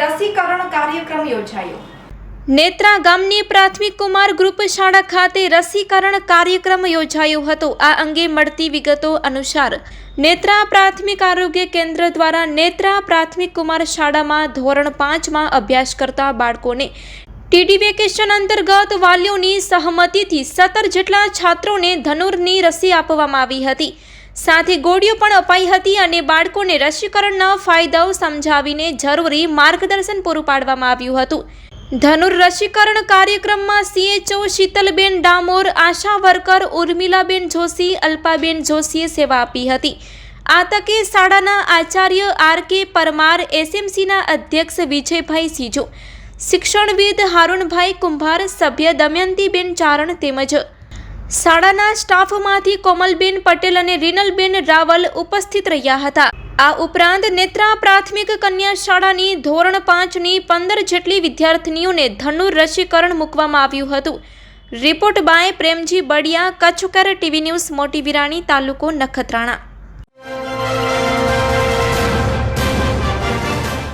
રસીકરણ કાર્યક્રમ યોજાયો। નેત્રા ગામની પ્રાથમિક કુમાર ગ્રુપ શાળા ખાતે રસીકરણ કાર્યક્રમ યોજાયો હતો। આ અંગે મળતી વિગતો અનુસાર નેત્રા પ્રાથમિક આરોગ્ય કેન્દ્ર દ્વારા નેત્રા પ્રાથમિક કુમાર શાળામાં ધોરણ 5 માં અભ્યાસ કરતા બાળકોને ટીડી વેકેશન અંતર્ગત વાલીઓની સહમતિથી 17 જેટલા છાત્રોને ધનુરની રસી આપવામાં આવી હતી। સાથે ગોળીઓ પણ અપાઈ હતી અને બાળકોને રસીકરણના ફાયદાઓ સમજાવીને જરૂરી માર્ગદર્શન પૂરું પાડવામાં આવ્યું હતું। ધનુર રસીકરણ કાર્યક્રમમાં CHO શીતલબેન ડામોર, આશા વર્કર ઉર્મિલાબેન જોશી, અલ્પાબેન જોશીએ સેવા આપી હતી। આ તકે શાળાના આચાર્ય RK પરમાર, SMCના અધ્યક્ષ વિજયભાઈ સીજો, શિક્ષણવિદ હારૂનભાઈ કુંભાર, સભ્ય દમયંતીબેન ચારણ તેમજ શાળાના સ્ટાફમાંથી કોમલબેન પટેલ અને રીનલબેન રાવલ ઉપસ્થિત રહ્યા હતા। આ ઉપરાંત નેત્રા પ્રાથમિક કન્યા શાળાની ધોરણ 5ની 15 જેટલી વિદ્યાર્થીનીઓને ધનુર રસીકરણ મૂકવામાં આવ્યું હતું। રિપોર્ટ બાય પ્રેમજી બડિયા, કચ્છકર TV ન્યૂઝ, મોટી વિરાણી, તાલુકો નખત્રાણા।